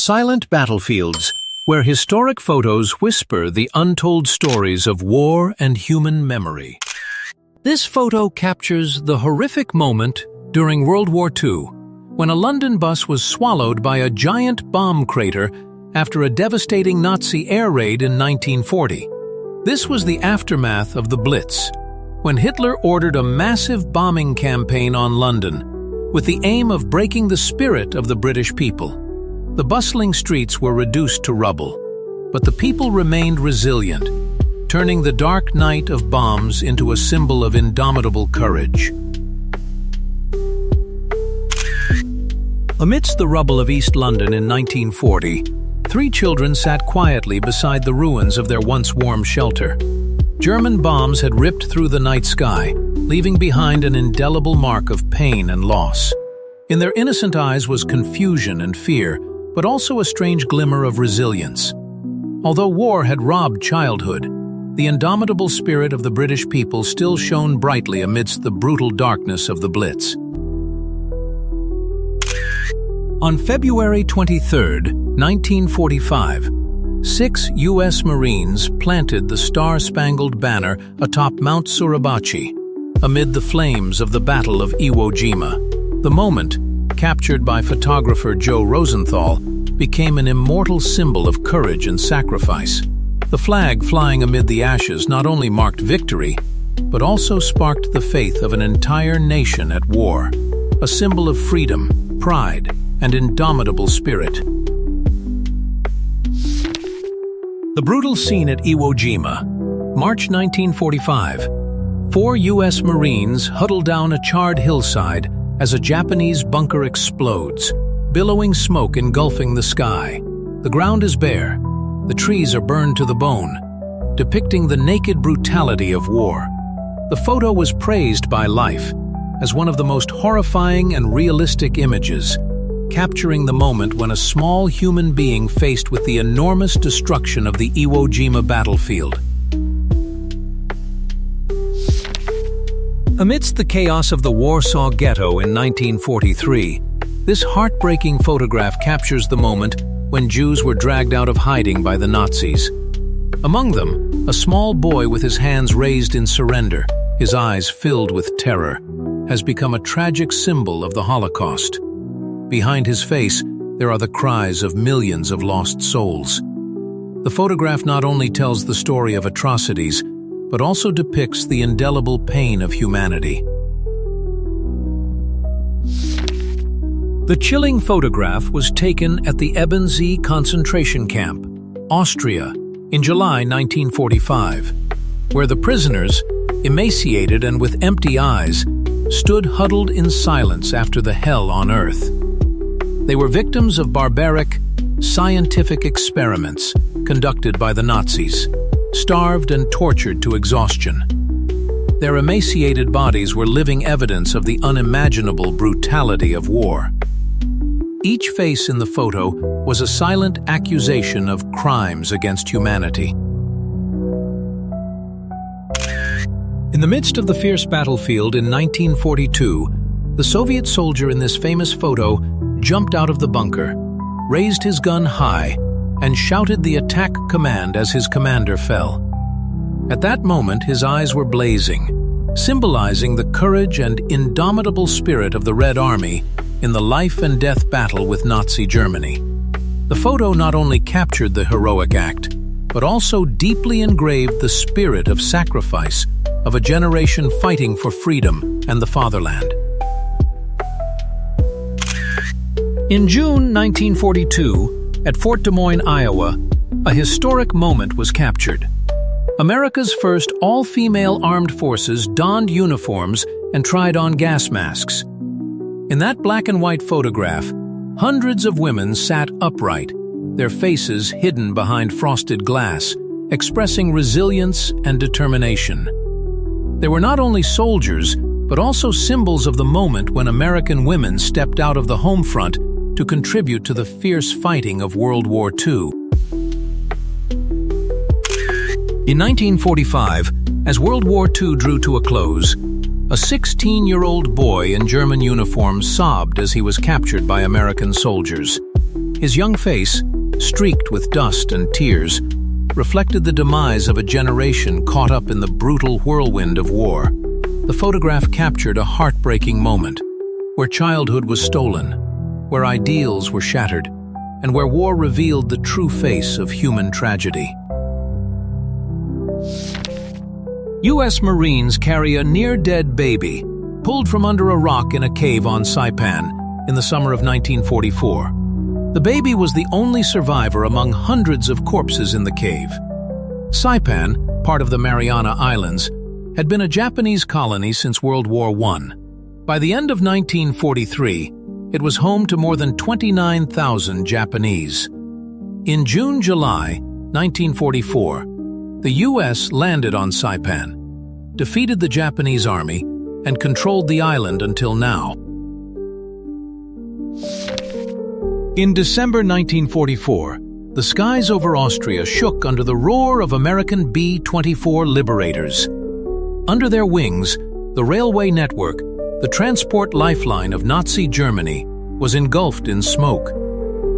Silent battlefields, where historic photos whisper the untold stories of war and human memory. This photo captures the horrific moment during World War II, when a London bus was swallowed by a giant bomb crater after a devastating Nazi air raid in 1940. This was the aftermath of the Blitz, when Hitler ordered a massive bombing campaign on London, with the aim of breaking the spirit of the British people. The bustling streets were reduced to rubble, but the people remained resilient, turning the dark night of bombs into a symbol of indomitable courage. Amidst the rubble of East London in 1940, 3 children sat quietly beside the ruins of their once warm shelter. German bombs had ripped through the night sky, leaving behind an indelible mark of pain and loss. In their innocent eyes was confusion and fear, but also a strange glimmer of resilience. Although war had robbed childhood, the indomitable spirit of the British people still shone brightly amidst the brutal darkness of the Blitz. On February 23, 1945, 6 U.S. Marines planted the Star-Spangled Banner atop Mount Suribachi, amid the flames of the Battle of Iwo Jima. The moment, captured by photographer Joe Rosenthal, became an immortal symbol of courage and sacrifice. The flag flying amid the ashes not only marked victory, but also sparked the faith of an entire nation at war, a symbol of freedom, pride, and indomitable spirit. The brutal scene at Iwo Jima, March 1945. 4 U.S. Marines huddle down a charred hillside as a Japanese bunker explodes, billowing smoke engulfing the sky. The ground is bare, the trees are burned to the bone, depicting the naked brutality of war. The photo was praised by Life as one of the most horrifying and realistic images, capturing the moment when a small human being faced with the enormous destruction of the Iwo Jima battlefield. Amidst the chaos of the Warsaw Ghetto in 1943, this heartbreaking photograph captures the moment when Jews were dragged out of hiding by the Nazis. Among them, a small boy with his hands raised in surrender, his eyes filled with terror, has become a tragic symbol of the Holocaust. Behind his face, there are the cries of millions of lost souls. The photograph not only tells the story of atrocities, but also depicts the indelible pain of humanity. The chilling photograph was taken at the Ebensee concentration camp, Austria, in July 1945, where the prisoners, emaciated and with empty eyes, stood huddled in silence after the hell on earth. They were victims of barbaric, scientific experiments conducted by the Nazis, starved and tortured to exhaustion. Their emaciated bodies were living evidence of the unimaginable brutality of war. Each face in the photo was a silent accusation of crimes against humanity. In the midst of the fierce battlefield in 1942, the Soviet soldier in this famous photo jumped out of the bunker, raised his gun high, and shouted the attack command as his commander fell. At that moment, his eyes were blazing, symbolizing the courage and indomitable spirit of the Red Army in the life and death battle with Nazi Germany. The photo not only captured the heroic act, but also deeply engraved the spirit of sacrifice of a generation fighting for freedom and the fatherland. In June 1942, at Fort Des Moines, Iowa, a historic moment was captured. America's first all-female armed forces donned uniforms and tried on gas masks. In that black and white photograph, hundreds of women sat upright, their faces hidden behind frosted glass, expressing resilience and determination. They were not only soldiers, but also symbols of the moment when American women stepped out of the home front to contribute to the fierce fighting of World War II. In 1945, as World War II drew to a close, a 16-year-old boy in German uniform sobbed as he was captured by American soldiers. His young face, streaked with dust and tears, reflected the demise of a generation caught up in the brutal whirlwind of war. The photograph captured a heartbreaking moment, where childhood was stolen, where ideals were shattered, and where war revealed the true face of human tragedy. U.S. Marines carry a near-dead baby, pulled from under a rock in a cave on Saipan in the summer of 1944. The baby was the only survivor among hundreds of corpses in the cave. Saipan, part of the Mariana Islands, had been a Japanese colony since World War I. By the end of 1943, it was home to more than 29,000 Japanese. In June-July 1944, the U.S. landed on Saipan, defeated the Japanese army, and controlled the island until now. In December 1944, the skies over Austria shook under the roar of American B-24 Liberators. Under their wings, the railway network, the transport lifeline of Nazi Germany, was engulfed in smoke.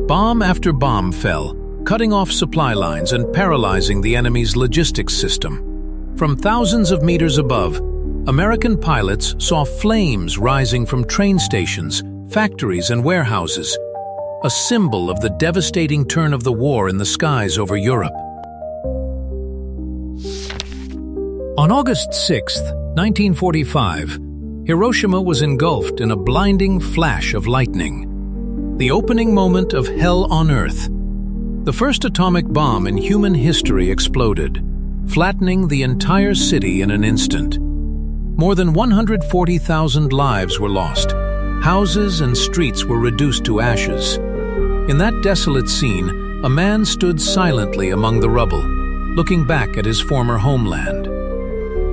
Bomb after bomb fell, cutting off supply lines and paralyzing the enemy's logistics system. From thousands of meters above, American pilots saw flames rising from train stations, factories, and warehouses, a symbol of the devastating turn of the war in the skies over Europe. On August 6, 1945, Hiroshima was engulfed in a blinding flash of lightning, the opening moment of hell on Earth. The first atomic bomb in human history exploded, flattening the entire city in an instant. More than 140,000 lives were lost. Houses and streets were reduced to ashes. In that desolate scene, a man stood silently among the rubble, looking back at his former homeland.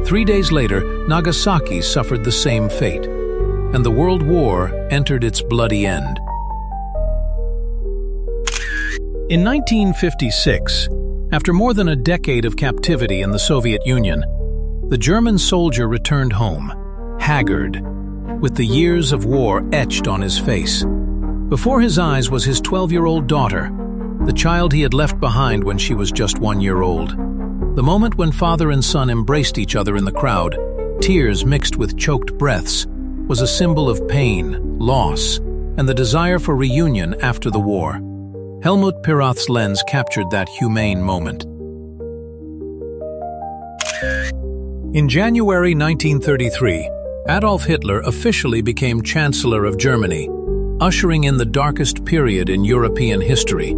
3 days later, Nagasaki suffered the same fate, and the World War entered its bloody end. In 1956, after more than a decade of captivity in the Soviet Union, the German soldier returned home, haggard, with the years of war etched on his face. Before his eyes was his 12-year-old daughter, the child he had left behind when she was just 1 year old. The moment when father and son embraced each other in the crowd, tears mixed with choked breaths, was a symbol of pain, loss, and the desire for reunion after the war. Helmut Pirath's lens captured that humane moment. In January 1933, Adolf Hitler officially became Chancellor of Germany, ushering in the darkest period in European history.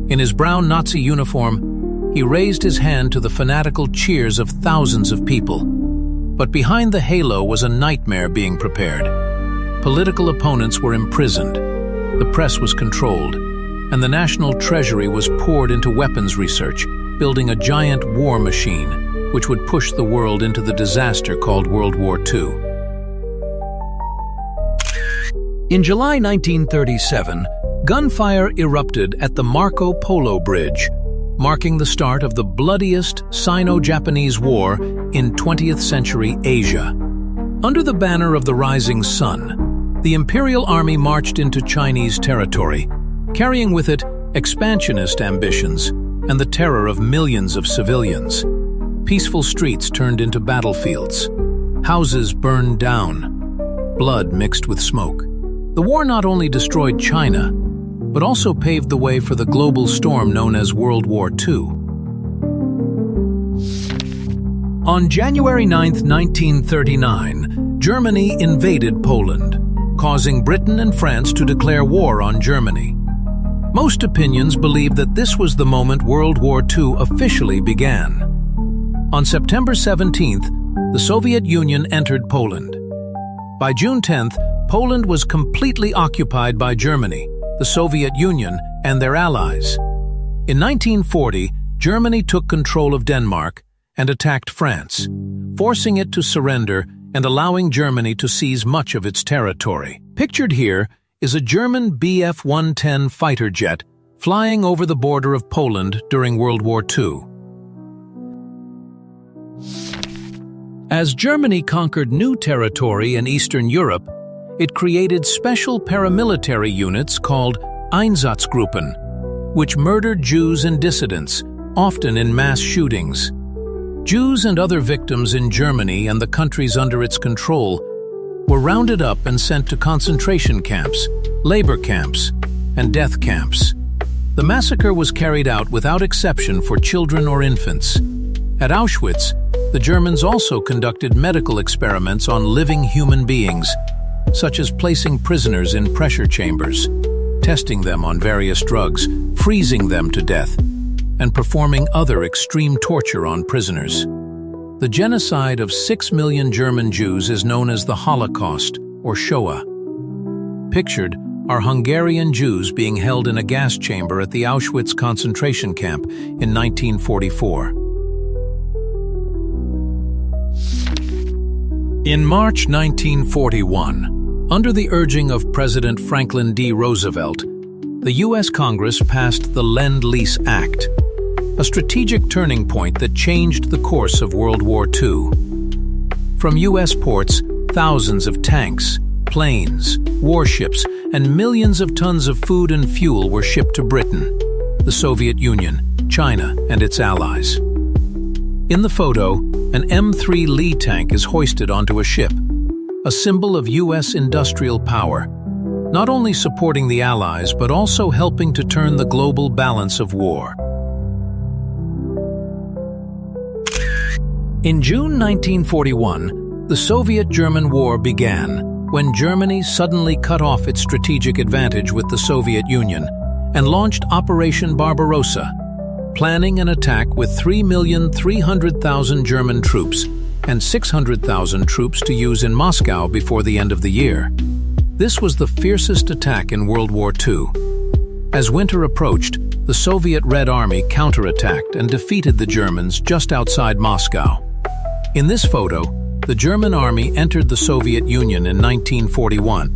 In his brown Nazi uniform, he raised his hand to the fanatical cheers of thousands of people. But behind the halo was a nightmare being prepared. Political opponents were imprisoned, the press was controlled, and the national treasury was poured into weapons research, building a giant war machine which would push the world into the disaster called World War II. In July 1937, gunfire erupted at the Marco Polo Bridge, marking the start of the bloodiest Sino-Japanese War in 20th century Asia. Under the banner of the rising sun, the Imperial Army marched into Chinese territory, carrying with it expansionist ambitions and the terror of millions of civilians. Peaceful streets turned into battlefields. Houses burned down. Blood mixed with smoke. The war not only destroyed China, but also paved the way for the global storm known as World War II. On January 9, 1939, Germany invaded Poland, causing Britain and France to declare war on Germany. Most opinions believe that this was the moment World War II officially began. On September 17th, the Soviet Union entered Poland. By June 10th, Poland was completely occupied by Germany, the Soviet Union, and their allies. In 1940, Germany took control of Denmark and attacked France, forcing it to surrender and allowing Germany to seize much of its territory. Pictured here is a German Bf-110 fighter jet flying over the border of Poland during World War II. As Germany conquered new territory in Eastern Europe, it created special paramilitary units called Einsatzgruppen, which murdered Jews and dissidents, often in mass shootings. Jews and other victims in Germany and the countries under its control were rounded up and sent to concentration camps, labor camps, and death camps. The massacre was carried out without exception for children or infants. At Auschwitz, the Germans also conducted medical experiments on living human beings, such as placing prisoners in pressure chambers, testing them on various drugs, freezing them to death, and performing other extreme torture on prisoners. The genocide of 6 million German Jews is known as the Holocaust, or Shoah. Pictured are Hungarian Jews being held in a gas chamber at the Auschwitz concentration camp in 1944. In March 1941, under the urging of President Franklin D. Roosevelt, the U.S. Congress passed the Lend-Lease Act, a strategic turning point that changed the course of World War II. From U.S. ports, thousands of tanks, planes, warships, and millions of tons of food and fuel were shipped to Britain, the Soviet Union, China, and its allies. In the photo, an M3 Lee tank is hoisted onto a ship, a symbol of U.S. industrial power, not only supporting the Allies but also helping to turn the global balance of war. In June 1941, the Soviet-German War began when Germany suddenly cut off its strategic advantage with the Soviet Union and launched Operation Barbarossa, planning an attack with 3,300,000 German troops and 600,000 troops to use in Moscow before the end of the year. This was the fiercest attack in World War II. As winter approached, the Soviet Red Army counterattacked and defeated the Germans just outside Moscow. In this photo, the German army entered the Soviet Union in 1941.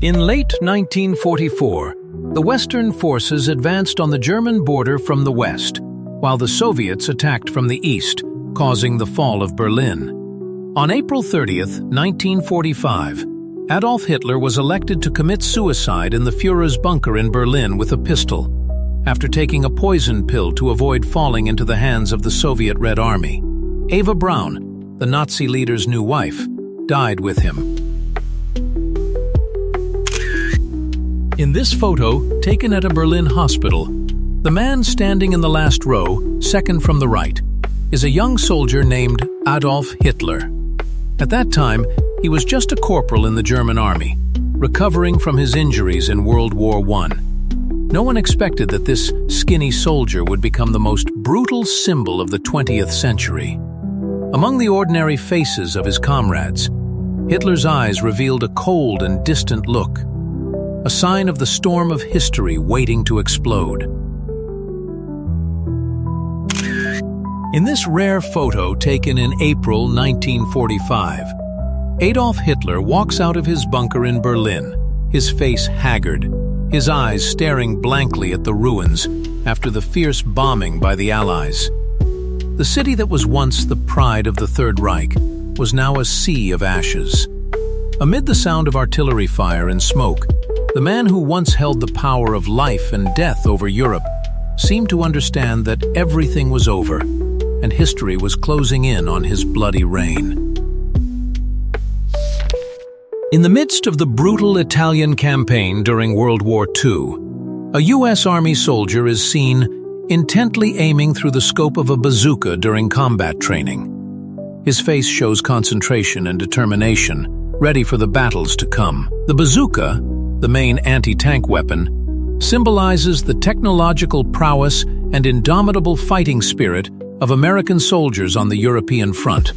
In late 1944, the Western forces advanced on the German border from the west, while the Soviets attacked from the east, causing the fall of Berlin. On April 30, 1945, Adolf Hitler was elected to commit suicide in the Führer's bunker in Berlin with a pistol, after taking a poison pill to avoid falling into the hands of the Soviet Red Army. Eva Braun, the Nazi leader's new wife, died with him. In this photo, taken at a Berlin hospital, the man standing in the last row, second from the right, is a young soldier named Adolf Hitler. At that time, he was just a corporal in the German army, recovering from his injuries in World War I. No one expected that this skinny soldier would become the most brutal symbol of the 20th century. Among the ordinary faces of his comrades, Hitler's eyes revealed a cold and distant look, a sign of the storm of history waiting to explode. In this rare photo taken in April 1945, Adolf Hitler walks out of his bunker in Berlin, his face haggard, his eyes staring blankly at the ruins after the fierce bombing by the Allies. The city that was once the pride of the Third Reich was now a sea of ashes. Amid the sound of artillery fire and smoke, the man who once held the power of life and death over Europe seemed to understand that everything was over, and history was closing in on his bloody reign. In the midst of the brutal Italian campaign during World War II, a U.S. Army soldier is seen intently aiming through the scope of a bazooka during combat training. His face shows concentration and determination, ready for the battles to come. The bazooka, the main anti-tank weapon, symbolizes the technological prowess and indomitable fighting spirit of American soldiers on the European front.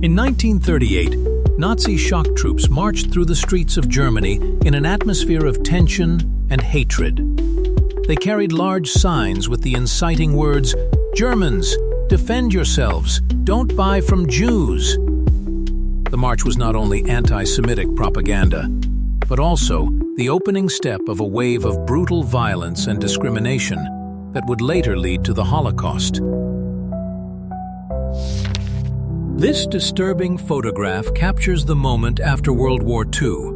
In 1938, Nazi shock troops marched through the streets of Germany in an atmosphere of tension and hatred. They carried large signs with the inciting words, "Germans, defend yourselves, don't buy from Jews." The march was not only anti-Semitic propaganda, but also the opening step of a wave of brutal violence and discrimination that would later lead to the Holocaust. This disturbing photograph captures the moment after World War II,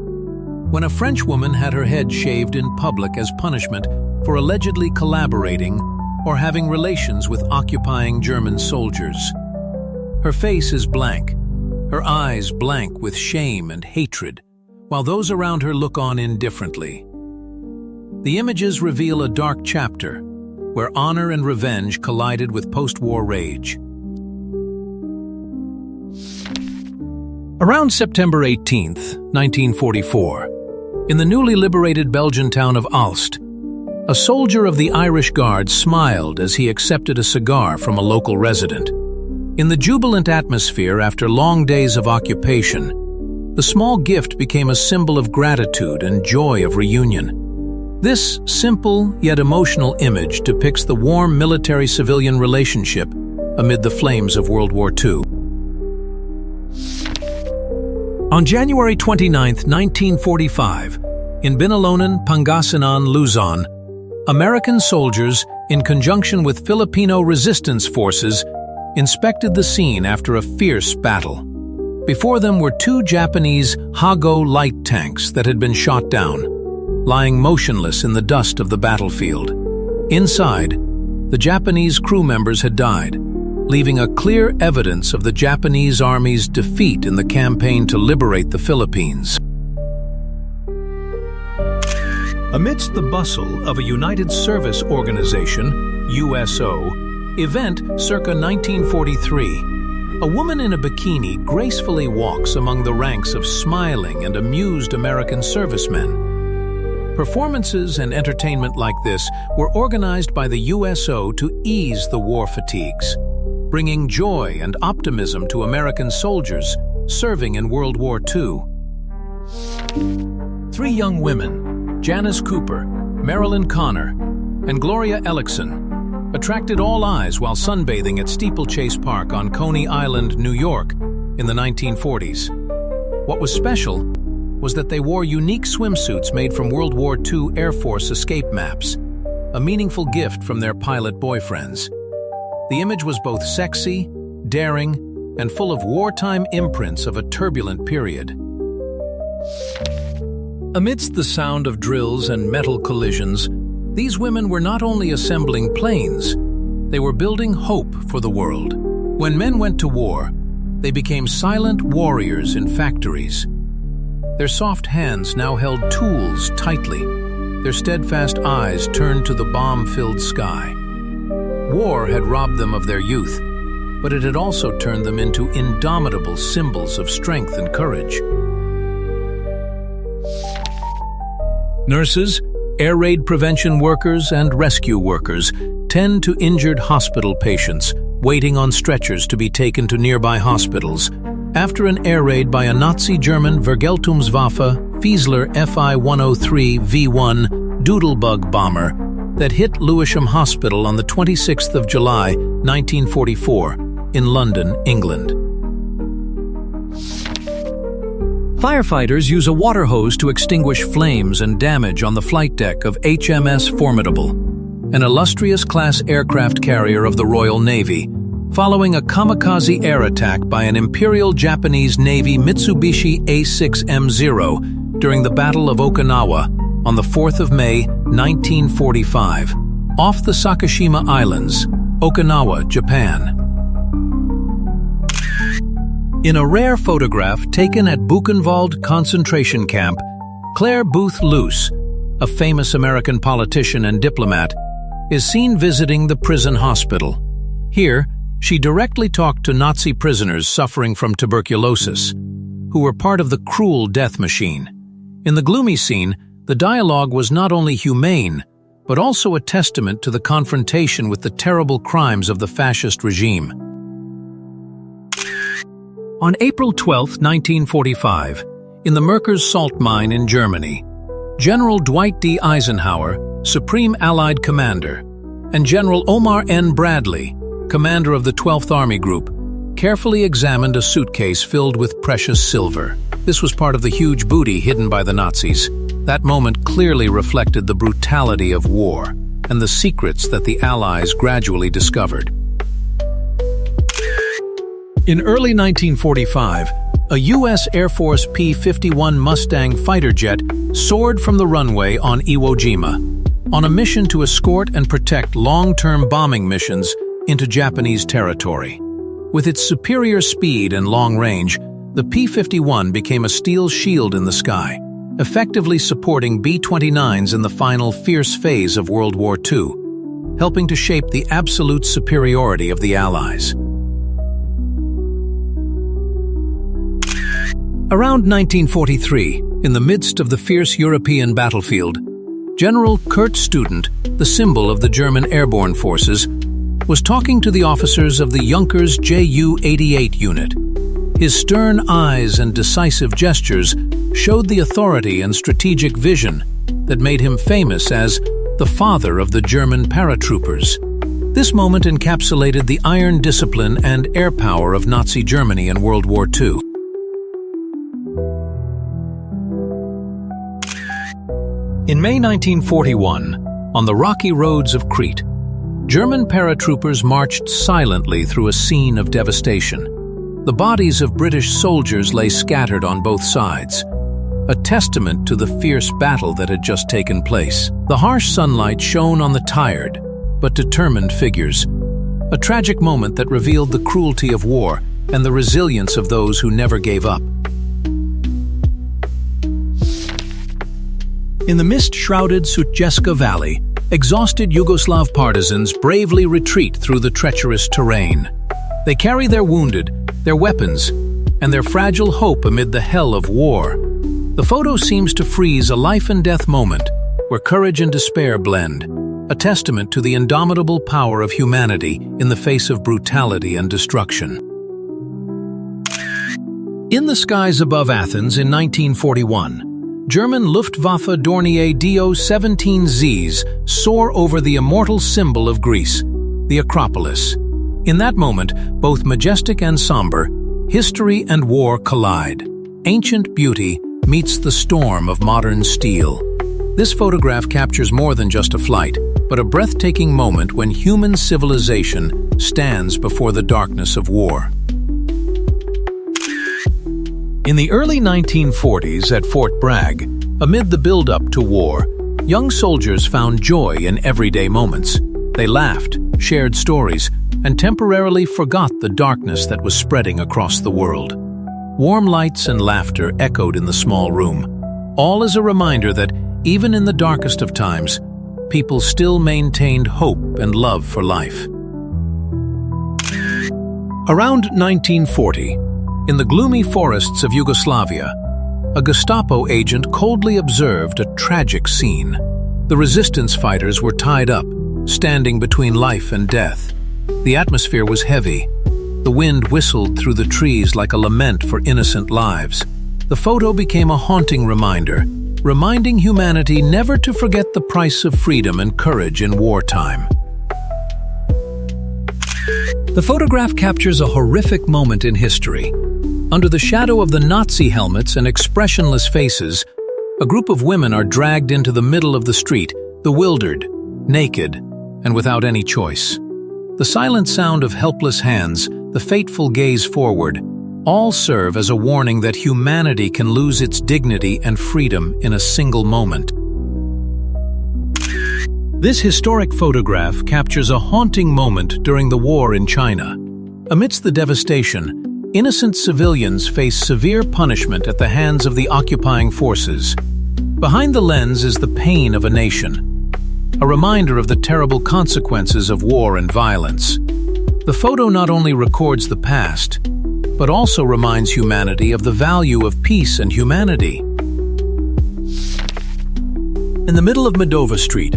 when a French woman had her head shaved in public as punishment for allegedly collaborating or having relations with occupying German soldiers. Her face is blank, her eyes blank with shame and hatred, while those around her look on indifferently. The images reveal a dark chapter where honor and revenge collided with post-war rage. Around September 18, 1944, in the newly liberated Belgian town of Aalst, a soldier of the Irish Guard smiled as he accepted a cigar from a local resident. In the jubilant atmosphere after long days of occupation, the small gift became a symbol of gratitude and joy of reunion. This simple yet emotional image depicts the warm military-civilian relationship amid the flames of World War II. On January 29, 1945, in Binalonan, Pangasinan, Luzon, American soldiers, in conjunction with Filipino resistance forces, inspected the scene after a fierce battle. Before them were two Japanese Hago light tanks that had been shot down, lying motionless in the dust of the battlefield. Inside, the Japanese crew members had died, leaving a clear evidence of the Japanese Army's defeat in the campaign to liberate the Philippines. Amidst the bustle of a United Service Organization, USO, event circa 1943, a woman in a bikini gracefully walks among the ranks of smiling and amused American servicemen. Performances and entertainment like this were organized by the USO to ease the war fatigues, bringing joy and optimism to American soldiers serving in World War II. Three young women, Janice Cooper, Marilyn Connor, and Gloria Ellickson, attracted all eyes while sunbathing at Steeplechase Park on Coney Island, New York, in the 1940s. What was special was that they wore unique swimsuits made from World War II Air Force escape maps, a meaningful gift from their pilot boyfriends. The image was both sexy, daring, and full of wartime imprints of a turbulent period. Amidst the sound of drills and metal collisions, these women were not only assembling planes, they were building hope for the world. When men went to war, they became silent warriors in factories. Their soft hands now held tools tightly, their steadfast eyes turned to the bomb-filled sky. War had robbed them of their youth, but it had also turned them into indomitable symbols of strength and courage. Nurses, air raid prevention workers, and rescue workers tend to injured hospital patients, waiting on stretchers to be taken to nearby hospitals, after an air raid by a Nazi German Vergeltungswaffe Fiesler Fi-103 V1 Doodlebug bomber that hit Lewisham Hospital on the 26th of July, 1944, in London, England. Firefighters use a water hose to extinguish flames and damage on the flight deck of HMS Formidable, an illustrious class aircraft carrier of the Royal Navy, following a kamikaze air attack by an Imperial Japanese Navy Mitsubishi A6M0 during the Battle of Okinawa on the 4th of May, 1945, off the Sakishima Islands, Okinawa, Japan. In a rare photograph taken at Buchenwald concentration camp, Claire Booth Luce, a famous American politician and diplomat, is seen visiting the prison hospital. Here, she directly talked to Nazi prisoners suffering from tuberculosis, who were part of the cruel death machine. In the gloomy scene, the dialogue was not only humane, but also a testament to the confrontation with the terrible crimes of the fascist regime. On April 12, 1945, in the Merkers salt mine in Germany, General Dwight D. Eisenhower, Supreme Allied Commander, and General Omar N. Bradley, commander of the 12th Army Group, carefully examined a suitcase filled with precious silver. This was part of the huge booty hidden by the Nazis. That moment clearly reflected the brutality of war and the secrets that the Allies gradually discovered. In early 1945, A U.S. Air Force P-51 Mustang fighter jet soared from the runway on Iwo Jima, on a mission to escort and protect long-term bombing missions into Japanese territory. With its superior speed and long range, the P-51 became a steel shield in the sky, effectively supporting B-29s in the final fierce phase of World War II, helping to shape the absolute superiority of the Allies. Around 1943, in the midst of the fierce European battlefield, General Kurt Student, the symbol of the German airborne forces, was talking to the officers of the Junkers Ju-88 unit. His stern eyes and decisive gestures showed the authority and strategic vision that made him famous as the father of the German paratroopers. This moment encapsulated the iron discipline and air power of Nazi Germany in World War II. In May 1941, on the rocky roads of Crete, German paratroopers marched silently through a scene of devastation. The bodies of British soldiers lay scattered on both sides, a testament to the fierce battle that had just taken place. The harsh sunlight shone on the tired but determined figures, a tragic moment that revealed the cruelty of war and the resilience of those who never gave up. In the mist-shrouded Sutjeska Valley, exhausted Yugoslav partisans bravely retreat through the treacherous terrain. They carry their wounded, their weapons, and their fragile hope amid the hell of war. The photo seems to freeze a life-and-death moment where courage and despair blend, a testament to the indomitable power of humanity in the face of brutality and destruction. In the skies above Athens in 1941, German Luftwaffe Dornier Do-17Zs soar over the immortal symbol of Greece, the Acropolis. In that moment, both majestic and somber, history and war collide. Ancient beauty meets the storm of modern steel. This photograph captures more than just a flight, but a breathtaking moment when human civilization stands before the darkness of war. In the early 1940s at Fort Bragg, amid the build-up to war, young soldiers found joy in everyday moments. They laughed, shared stories, and temporarily forgot the darkness that was spreading across the world. Warm lights and laughter echoed in the small room, all as a reminder that, even in the darkest of times, people still maintained hope and love for life. Around 1940, in the gloomy forests of Yugoslavia, a Gestapo agent coldly observed a tragic scene. The resistance fighters were tied up, standing between life and death. The atmosphere was heavy. The wind whistled through the trees like a lament for innocent lives. The photo became a haunting reminder, reminding humanity never to forget the price of freedom and courage in wartime. The photograph captures a horrific moment in history. Under the shadow of the Nazi helmets and expressionless faces, a group of women are dragged into the middle of the street, bewildered, naked, and without any choice. The silent sound of helpless hands, the fateful gaze forward, all serve as a warning that humanity can lose its dignity and freedom in a single moment. This historic photograph captures a haunting moment during the war in China. Amidst the devastation, innocent civilians face severe punishment at the hands of the occupying forces. Behind the lens is the pain of a nation, a reminder of the terrible consequences of war and violence. The photo not only records the past, but also reminds humanity of the value of peace and humanity. In the middle of Medova Street,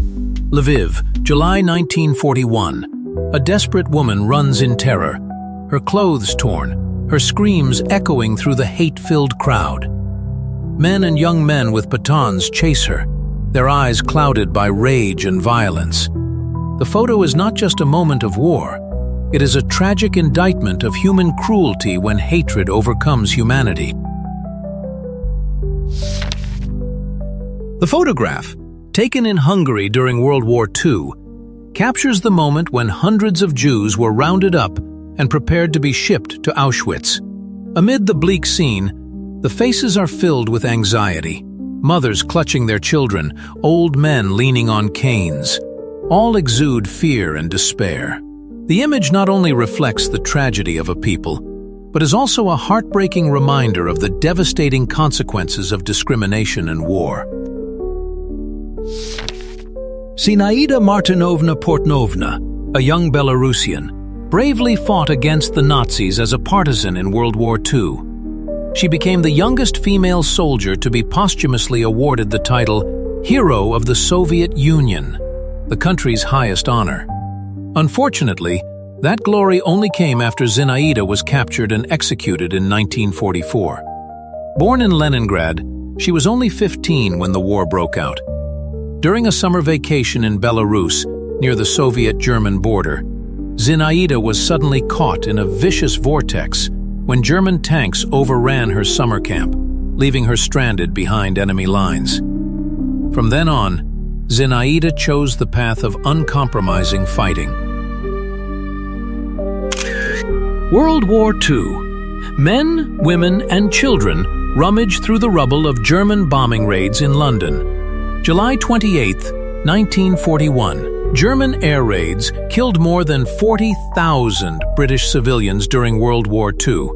Lviv, July 1941, a desperate woman runs in terror, her clothes torn, her screams echoing through the hate-filled crowd. Men and young men with batons chase her, their eyes clouded by rage and violence. The photo is not just a moment of war, it is a tragic indictment of human cruelty when hatred overcomes humanity. The photograph, taken in Hungary during World War II, captures the moment when hundreds of Jews were rounded up and prepared to be shipped to Auschwitz, Amid the bleak scene, the faces are filled with anxiety. Mothers clutching their children, old men leaning on canes. All exude fear and despair. The image not only reflects the tragedy of a people, but is also a heartbreaking reminder of the devastating consequences of discrimination and war. Zinaida Martinovna Portnovna, a young Belarusian, bravely fought against the Nazis as a partisan in World War II. She became the youngest female soldier to be posthumously awarded the title Hero of the Soviet Union, the country's highest honor. Unfortunately, that glory only came after Zinaida was captured and executed in 1944. Born in Leningrad, she was only 15 when the war broke out. During a summer vacation in Belarus, near the Soviet-German border, Zinaida was suddenly caught in a vicious vortex when German tanks overran her summer camp, leaving her stranded behind enemy lines. From then on, Zinaida chose the path of uncompromising fighting. World War II. Men, women, and children rummage through the rubble of German bombing raids in London. July 28, 1941. German air raids killed more than 40,000 British civilians during World War II,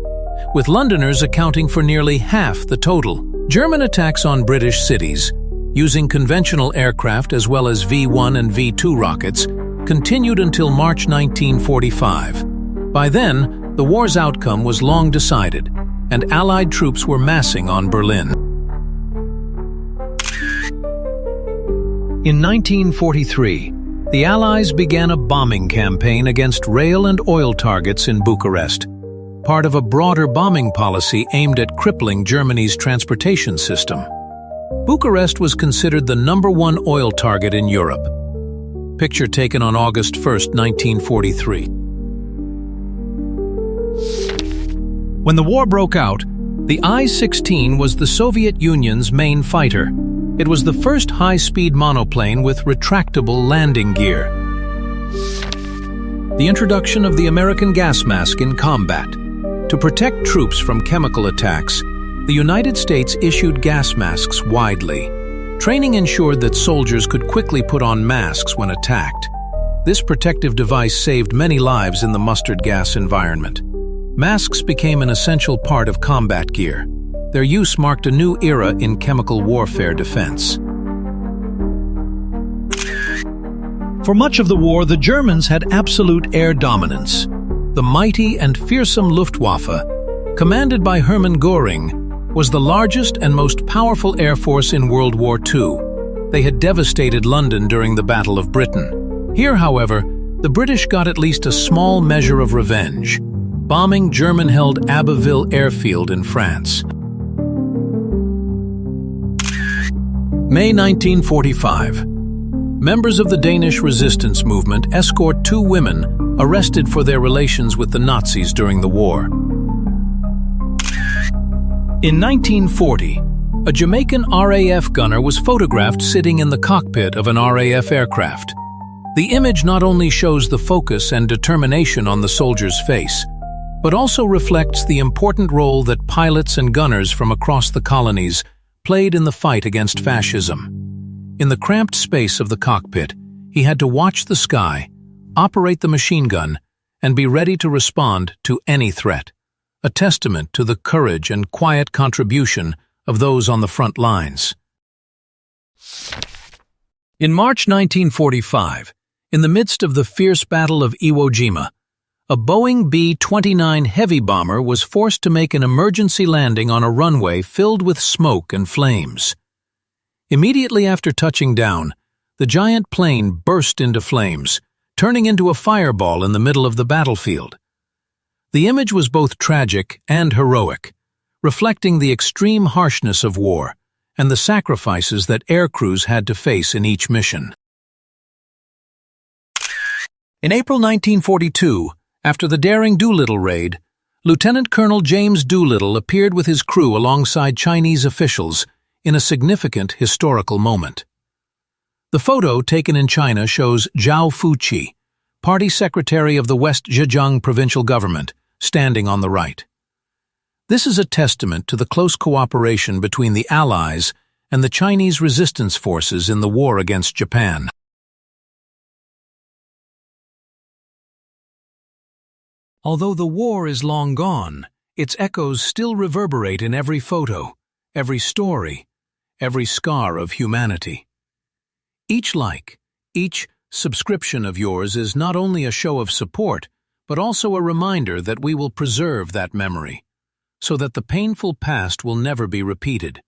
with Londoners accounting for nearly half the total. German attacks on British cities, using conventional aircraft as well as V-1 and V-2 rockets, continued until March 1945. By then, the war's outcome was long decided, and Allied troops were massing on Berlin. In 1943, the Allies began a bombing campaign against rail and oil targets in Bucharest, part of a broader bombing policy aimed at crippling Germany's transportation system. Bucharest was considered the #1 oil target in Europe. Picture taken on August 1, 1943. When the war broke out, the I-16 was the Soviet Union's main fighter. It was the first high-speed monoplane with retractable landing gear. The introduction of the American gas mask in combat. To protect troops from chemical attacks, the United States issued gas masks widely. Training ensured that soldiers could quickly put on masks when attacked. This protective device saved many lives in the mustard gas environment. Masks became an essential part of combat gear. Their use marked a new era in chemical warfare defense. For much of the war, the Germans had absolute air dominance. The mighty and fearsome Luftwaffe, commanded by Hermann Göring, was the largest and most powerful air force in World War II. They had devastated London during the Battle of Britain. Here, however, the British got at least a small measure of revenge, bombing German-held Abbeville airfield in France. May 1945. Members of the Danish resistance movement escort 2 women arrested for their relations with the Nazis during the war. In 1940, a Jamaican RAF gunner was photographed sitting in the cockpit of an RAF aircraft. The image not only shows the focus and determination on the soldier's face, but also reflects the important role that pilots and gunners from across the colonies played in the fight against fascism. In the cramped space of the cockpit, he had to watch the sky, operate the machine gun, and be ready to respond to any threat, a testament to the courage and quiet contribution of those on the front lines. In March 1945, in the midst of the fierce Battle of Iwo Jima, a Boeing B-29 heavy bomber was forced to make an emergency landing on a runway filled with smoke and flames. Immediately after touching down, the giant plane burst into flames, turning into a fireball in the middle of the battlefield. The image was both tragic and heroic, reflecting the extreme harshness of war and the sacrifices that air crews had to face in each mission. In April 1942, after the daring Doolittle raid, Lieutenant Colonel James Doolittle appeared with his crew alongside Chinese officials in a significant historical moment. The photo taken in China shows Zhao Fuqi, party secretary of the West Zhejiang provincial government, standing on the right. This is a testament to the close cooperation between the Allies and the Chinese resistance forces in the war against Japan. Although the war is long gone, its echoes still reverberate in every photo, every story, every scar of humanity. Each like, each subscription of yours is not only a show of support, but also a reminder that we will preserve that memory, so that the painful past will never be repeated.